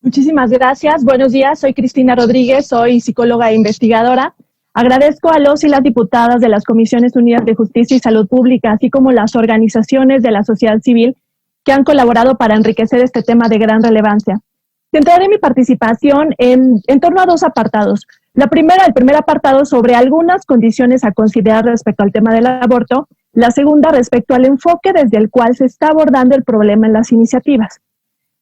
Muchísimas gracias. Buenos días, soy Cristina Rodríguez, soy psicóloga e investigadora. Agradezco a los y las diputadas de las Comisiones Unidas de Justicia y Salud Pública, así como las organizaciones de la sociedad civil que han colaborado para enriquecer este tema de gran relevancia. Centraré mi participación en torno a dos apartados. El primer apartado sobre algunas condiciones a considerar respecto al tema del aborto. La segunda respecto al enfoque desde el cual se está abordando el problema en las iniciativas.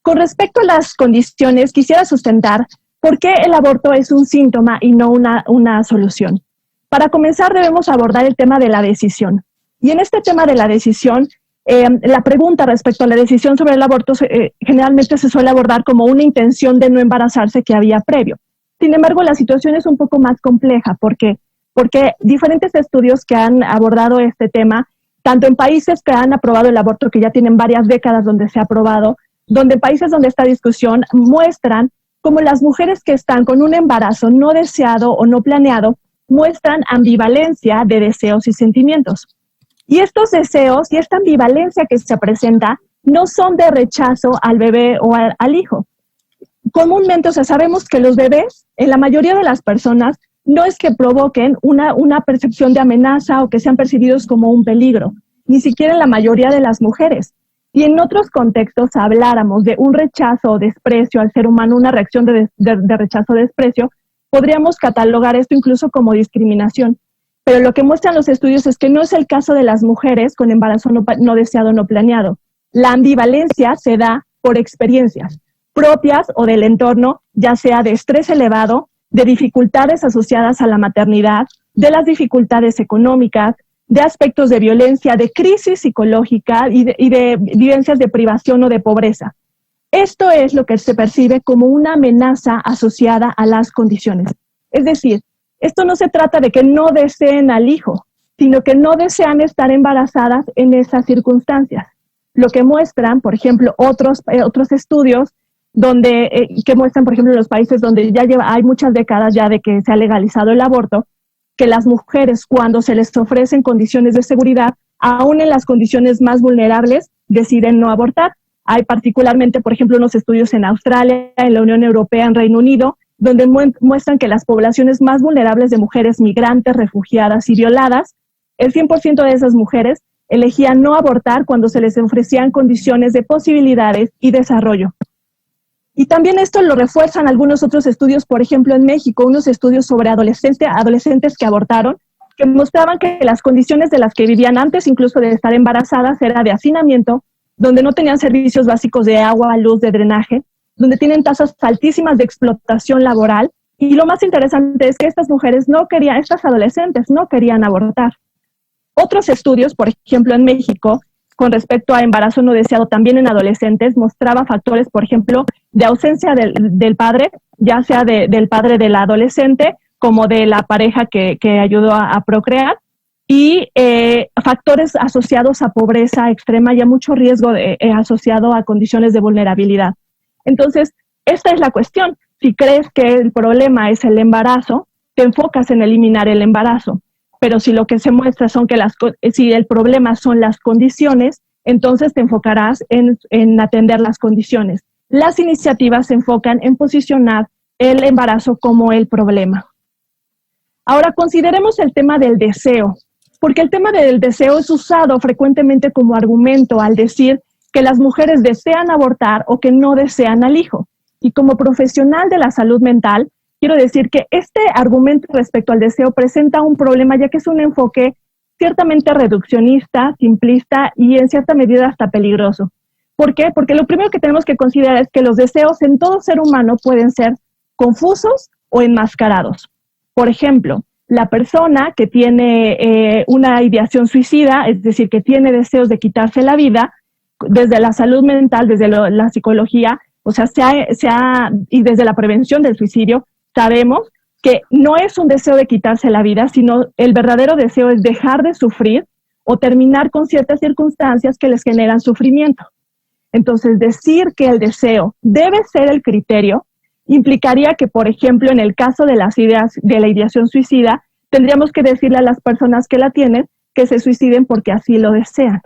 Con respecto a las condiciones, quisiera sustentar por qué el aborto es un síntoma y no una solución. Para comenzar, debemos abordar el tema de la decisión. Y en este tema de la decisión, la pregunta respecto a la decisión sobre el aborto generalmente se suele abordar como una intención de no embarazarse que había previo. Sin embargo, la situación es un poco más compleja. ¿Por qué? Porque diferentes estudios que han abordado este tema, tanto en países que han aprobado el aborto, que ya tienen varias décadas donde se ha aprobado, donde países donde esta discusión muestran cómo las mujeres que están con un embarazo no deseado o no planeado muestran ambivalencia de deseos y sentimientos. Y estos deseos y esta ambivalencia que se presenta no son de rechazo al bebé o al hijo. Comúnmente, sabemos que los bebés, en la mayoría de las personas, no es que provoquen una percepción de amenaza o que sean percibidos como un peligro, ni siquiera en la mayoría de las mujeres. Si en otros contextos habláramos de un rechazo o desprecio al ser humano, una reacción de rechazo o desprecio, podríamos catalogar esto incluso como discriminación. Pero lo que muestran los estudios es que no es el caso de las mujeres con embarazo no deseado o no planeado. La ambivalencia se da por experiencias propias o del entorno, ya sea de estrés elevado, de dificultades asociadas a la maternidad, de las dificultades económicas, de aspectos de violencia, de crisis psicológica y de vivencias de privación o de pobreza. Esto es lo que se percibe como una amenaza asociada a las condiciones. Es decir, esto no se trata de que no deseen al hijo, sino que no desean estar embarazadas en esas circunstancias. Lo que muestran, por ejemplo, otros estudios que muestran, por ejemplo, en los países donde hay muchas décadas ya de que se ha legalizado el aborto, que las mujeres, cuando se les ofrecen condiciones de seguridad, aún en las condiciones más vulnerables, deciden no abortar. Hay particularmente, por ejemplo, unos estudios en Australia, en la Unión Europea, en Reino Unido, donde muestran que las poblaciones más vulnerables de mujeres migrantes, refugiadas y violadas, el 100% de esas mujeres elegían no abortar cuando se les ofrecían condiciones de posibilidades y desarrollo. Y también esto lo refuerzan algunos otros estudios, por ejemplo, en México, unos estudios sobre adolescentes que abortaron, que mostraban que las condiciones de las que vivían antes incluso de estar embarazadas era de hacinamiento, donde no tenían servicios básicos de agua, luz, de drenaje, donde tienen tasas altísimas de explotación laboral. Y lo más interesante es que estas adolescentes no querían abortar. Otros estudios, por ejemplo, en México, con respecto a embarazo no deseado también en adolescentes, mostraba factores, por ejemplo, de ausencia del padre, ya sea del padre del adolescente como de la pareja que ayudó a procrear, y factores asociados a pobreza extrema y a mucho riesgo asociado a condiciones de vulnerabilidad. Entonces, esta es la cuestión. Si crees que el problema es el embarazo, te enfocas en eliminar el embarazo. Pero si lo que se muestra son si el problema son las condiciones, entonces te enfocarás en atender las condiciones. Las iniciativas se enfocan en posicionar el embarazo como el problema. Ahora consideremos el tema del deseo, porque el tema del deseo es usado frecuentemente como argumento al decir que las mujeres desean abortar o que no desean al hijo. Y como profesional de la salud mental, quiero decir que este argumento respecto al deseo presenta un problema, ya que es un enfoque ciertamente reduccionista, simplista y en cierta medida hasta peligroso. ¿Por qué? Porque lo primero que tenemos que considerar es que los deseos en todo ser humano pueden ser confusos o enmascarados. Por ejemplo, la persona que tiene una ideación suicida, es decir, que tiene deseos de quitarse la vida, desde la salud mental, desde la psicología, y desde la prevención del suicidio, sabemos que no es un deseo de quitarse la vida, sino el verdadero deseo es dejar de sufrir o terminar con ciertas circunstancias que les generan sufrimiento. Entonces, decir que el deseo debe ser el criterio implicaría que, por ejemplo, en el caso de la ideación suicida, tendríamos que decirle a las personas que la tienen que se suiciden porque así lo desean.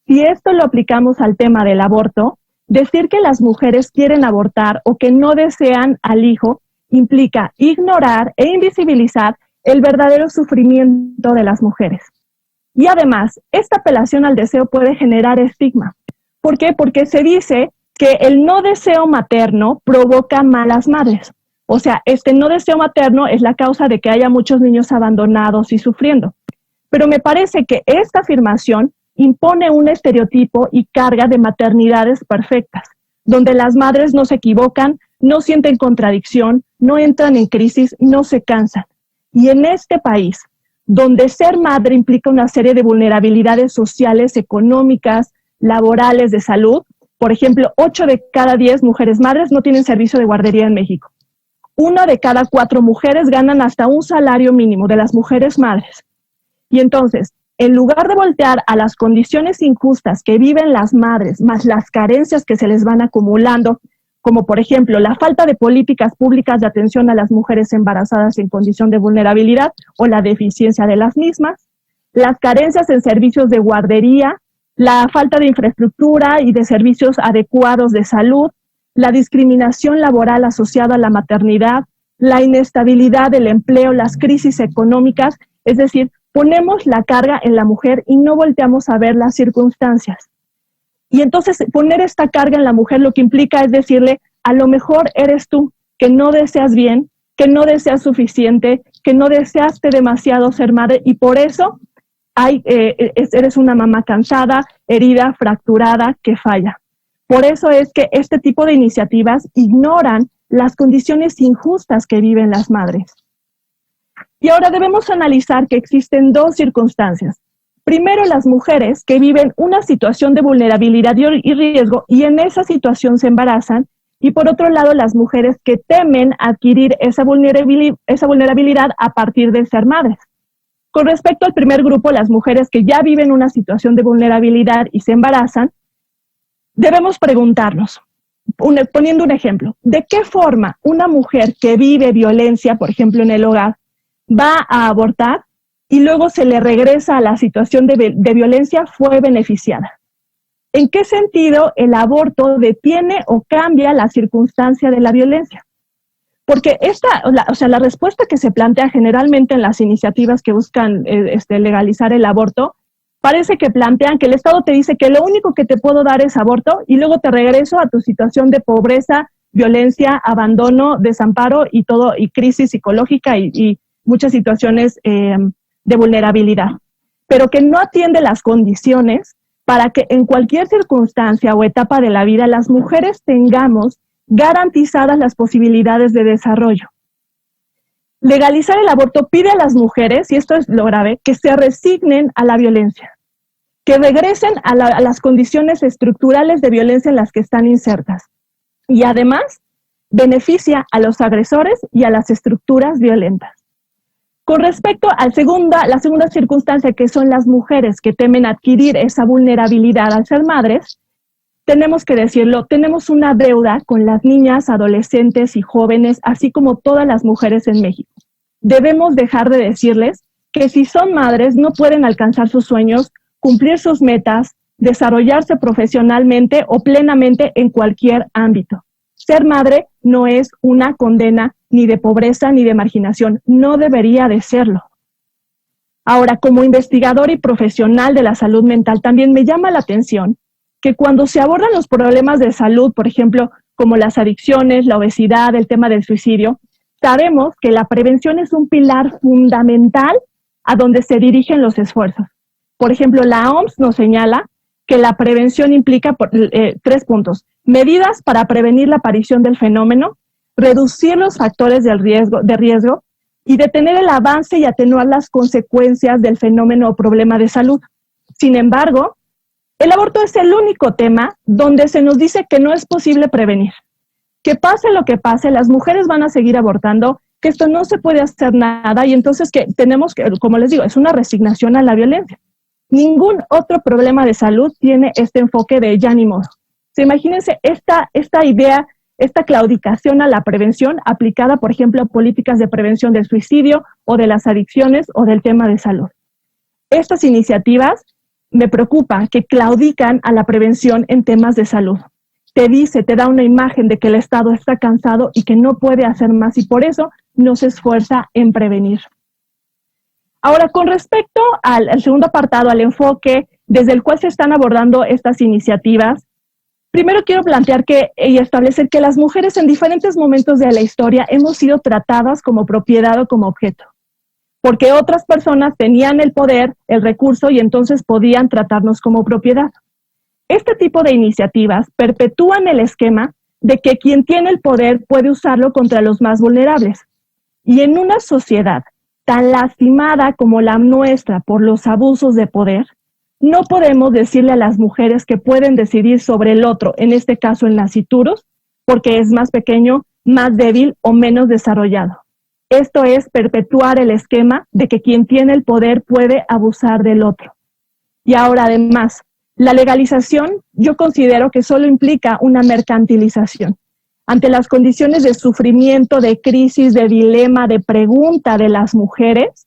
Si esto lo aplicamos al tema del aborto, decir que las mujeres quieren abortar o que no desean al hijo implica ignorar e invisibilizar el verdadero sufrimiento de las mujeres. Y además, esta apelación al deseo puede generar estigma. ¿Por qué? Porque se dice que el no deseo materno provoca malas madres. O sea, este no deseo materno es la causa de que haya muchos niños abandonados y sufriendo. Pero me parece que esta afirmación impone un estereotipo y carga de maternidades perfectas, donde las madres no se equivocan, no sienten contradicción, no entran en crisis, no se cansan. Y en este país, donde ser madre implica una serie de vulnerabilidades sociales, económicas, laborales, de salud, por ejemplo, 8 de cada 10 mujeres madres no tienen servicio de guardería en México. 1 de cada 4 mujeres ganan hasta un salario mínimo de las mujeres madres. Y entonces, en lugar de voltear a las condiciones injustas que viven las madres, más las carencias que se les van acumulando, como por ejemplo la falta de políticas públicas de atención a las mujeres embarazadas en condición de vulnerabilidad o la deficiencia de las mismas, las carencias en servicios de guardería, la falta de infraestructura y de servicios adecuados de salud, la discriminación laboral asociada a la maternidad, la inestabilidad del empleo, las crisis económicas, es decir, ponemos la carga en la mujer y no volteamos a ver las circunstancias. Y entonces poner esta carga en la mujer lo que implica es decirle, a lo mejor eres tú, que no deseas bien, que no deseas suficiente, que no deseaste demasiado ser madre y por eso eres una mamá cansada, herida, fracturada, que falla. Por eso es que este tipo de iniciativas ignoran las condiciones injustas que viven las madres. Y ahora debemos analizar que existen 2 circunstancias. Primero, las mujeres que viven una situación de vulnerabilidad y riesgo y en esa situación se embarazan. Y por otro lado, las mujeres que temen adquirir esa vulnerabilidad a partir de ser madres. Con respecto al primer grupo, las mujeres que ya viven una situación de vulnerabilidad y se embarazan, debemos preguntarnos, poniendo un ejemplo, ¿de qué forma una mujer que vive violencia, por ejemplo en el hogar, va a abortar y luego se le regresa a la situación de violencia fue beneficiada? ¿En qué sentido el aborto detiene o cambia la circunstancia de la violencia? Porque la respuesta que se plantea generalmente en las iniciativas que buscan legalizar el aborto, parece que plantean que el Estado te dice que lo único que te puedo dar es aborto y luego te regreso a tu situación de pobreza, violencia, abandono, desamparo y todo, y crisis psicológica y muchas situaciones de vulnerabilidad, pero que no atiende las condiciones para que en cualquier circunstancia o etapa de la vida las mujeres tengamos garantizadas las posibilidades de desarrollo. Legalizar el aborto pide a las mujeres, y esto es lo grave, que se resignen a la violencia, que regresen a las condiciones estructurales de violencia en las que están insertas. Y además, beneficia a los agresores y a las estructuras violentas. Con respecto a la segunda circunstancia, que son las mujeres que temen adquirir esa vulnerabilidad al ser madres, tenemos que decirlo, tenemos una deuda con las niñas, adolescentes y jóvenes, así como todas las mujeres en México. Debemos dejar de decirles que si son madres no pueden alcanzar sus sueños, cumplir sus metas, desarrollarse profesionalmente o plenamente en cualquier ámbito. Ser madre no es una condena ni de pobreza ni de marginación, no debería de serlo. Ahora, como investigador y profesional de la salud mental, también me llama la atención que cuando se abordan los problemas de salud, por ejemplo, como las adicciones, la obesidad, el tema del suicidio, sabemos que la prevención es un pilar fundamental a donde se dirigen los esfuerzos. Por ejemplo, la OMS nos señala que la prevención implica 3 puntos. Medidas para prevenir la aparición del fenómeno, reducir los factores de riesgo y detener el avance y atenuar las consecuencias del fenómeno o problema de salud. Sin embargo, el aborto es el único tema donde se nos dice que no es posible prevenir. Que pase lo que pase, las mujeres van a seguir abortando, que esto no se puede hacer nada y entonces que tenemos que, como les digo, es una resignación a la violencia. Ningún otro problema de salud tiene este enfoque de ya ni modo. Imagínense esta idea, esta claudicación a la prevención aplicada, por ejemplo, a políticas de prevención del suicidio o de las adicciones o del tema de salud. Estas iniciativas me preocupa que claudican a la prevención en temas de salud. te da una imagen de que el Estado está cansado y que no puede hacer más y por eso no se esfuerza en prevenir. Ahora, con respecto al segundo apartado, al enfoque desde el cual se están abordando estas iniciativas, primero quiero plantear y establecer que las mujeres en diferentes momentos de la historia hemos sido tratadas como propiedad o como objeto, porque otras personas tenían el poder, el recurso y entonces podían tratarnos como propiedad. Este tipo de iniciativas perpetúan el esquema de que quien tiene el poder puede usarlo contra los más vulnerables. Y en una sociedad tan lastimada como la nuestra por los abusos de poder, no podemos decirle a las mujeres que pueden decidir sobre el otro, en este caso el nacituros, porque es más pequeño, más débil o menos desarrollado. Esto es perpetuar el esquema de que quien tiene el poder puede abusar del otro. Y ahora, además, la legalización yo considero que solo implica una mercantilización. Ante las condiciones de sufrimiento, de crisis, de dilema, de pregunta de las mujeres,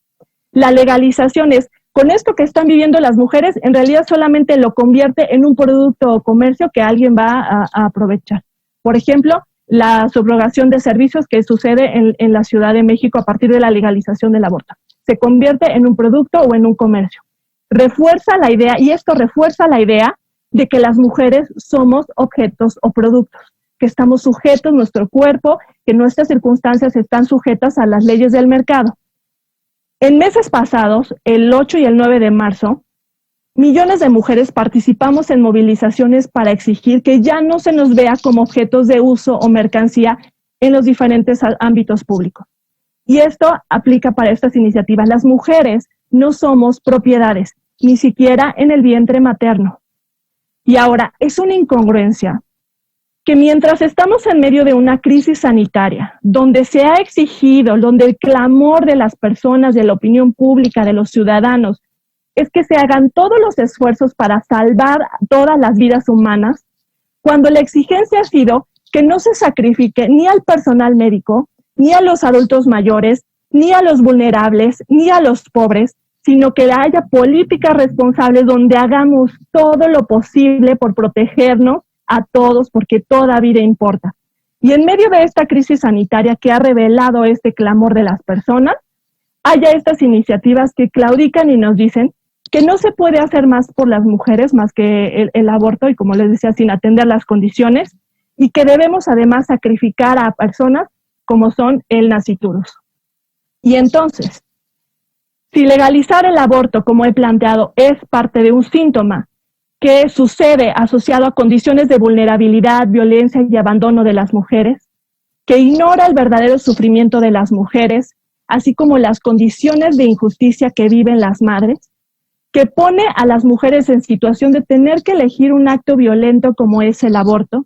la legalización es, con esto que están viviendo las mujeres, en realidad solamente lo convierte en un producto o comercio que alguien va a aprovechar. Por ejemplo, la subrogación de servicios que sucede en la Ciudad de México a partir de la legalización del aborto. Se convierte en un producto o en un comercio. Refuerza la idea, y esto refuerza la idea de que las mujeres somos objetos o productos, que estamos sujetos, nuestro cuerpo, que nuestras circunstancias están sujetas a las leyes del mercado. En meses pasados, el 8 y el 9 de marzo, millones de mujeres participamos en movilizaciones para exigir que ya no se nos vea como objetos de uso o mercancía en los diferentes ámbitos públicos. Y esto aplica para estas iniciativas. Las mujeres no somos propiedades, ni siquiera en el vientre materno. Y ahora, es una incongruencia que mientras estamos en medio de una crisis sanitaria, donde se ha exigido, donde el clamor de las personas, de la opinión pública, de los ciudadanos, es que se hagan todos los esfuerzos para salvar todas las vidas humanas, cuando la exigencia ha sido que no se sacrifique ni al personal médico, ni a los adultos mayores, ni a los vulnerables, ni a los pobres, sino que haya políticas responsables donde hagamos todo lo posible por protegernos a todos, porque toda vida importa. Y en medio de esta crisis sanitaria que ha revelado este clamor de las personas, haya estas iniciativas que claudican y nos dicen que no se puede hacer más por las mujeres más que el aborto, y como les decía, sin atender las condiciones, y que debemos además sacrificar a personas como son el naciturus. Y entonces, si legalizar el aborto, como he planteado, es parte de un síntoma que sucede asociado a condiciones de vulnerabilidad, violencia y abandono de las mujeres, que ignora el verdadero sufrimiento de las mujeres, así como las condiciones de injusticia que viven las madres, que pone a las mujeres en situación de tener que elegir un acto violento como es el aborto.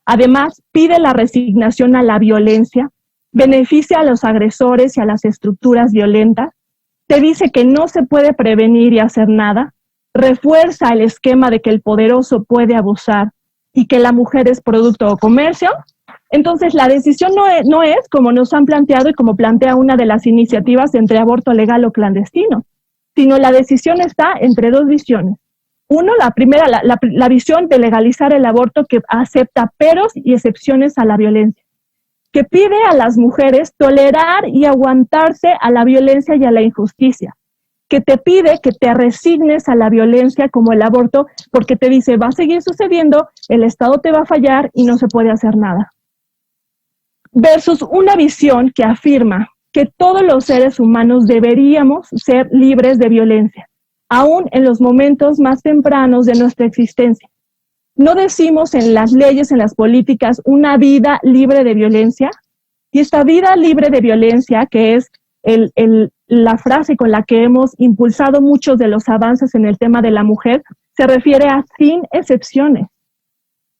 Además, pide la resignación a la violencia, beneficia a los agresores y a las estructuras violentas, te dice que no se puede prevenir y hacer nada, refuerza el esquema de que el poderoso puede abusar y que la mujer es producto o comercio. Entonces, la decisión no es como nos han planteado y como plantea una de las iniciativas entre aborto legal o clandestino, sino la decisión está entre dos visiones. Uno, la primera, la visión de legalizar el aborto que acepta peros y excepciones a la violencia, que pide a las mujeres tolerar y aguantarse a la violencia y a la injusticia, que te pide que te resignes a la violencia como el aborto, porque te dice, va a seguir sucediendo, el Estado te va a fallar y no se puede hacer nada. Versus una visión que afirma que todos los seres humanos deberíamos ser libres de violencia, aún en los momentos más tempranos de nuestra existencia. No decimos en las leyes, en las políticas, una vida libre de violencia, y esta vida libre de violencia, que es la frase con la que hemos impulsado muchos de los avances en el tema de la mujer, se refiere a sin excepciones.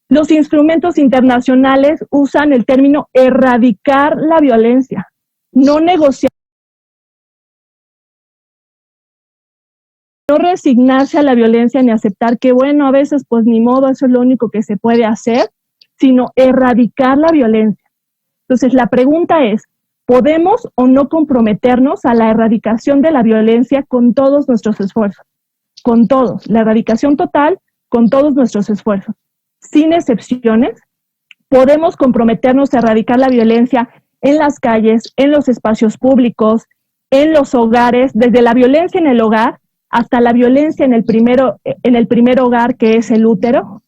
Los instrumentos internacionales usan el término erradicar la violencia, no negociar, no resignarse a la violencia ni aceptar que, bueno, a veces pues ni modo, eso es lo único que se puede hacer, sino erradicar la violencia. Entonces la pregunta es, ¿podemos o no comprometernos a la erradicación de la violencia con todos nuestros esfuerzos? Con todos, la erradicación total con todos nuestros esfuerzos. sin excepciones, podemos comprometernos a erradicar la violencia en las calles, en los espacios públicos, en los hogares, desde la violencia en el hogar hasta la violencia en el primer hogar, que es el útero.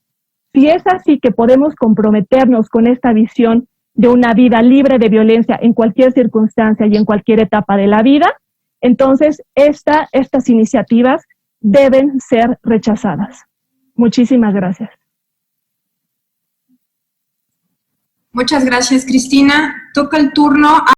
Si es así que podemos comprometernos con esta visión de una vida libre de violencia en cualquier circunstancia y en cualquier etapa de la vida, entonces estas iniciativas deben ser rechazadas. Muchísimas gracias. Muchas gracias, Cristina. Toca el turno a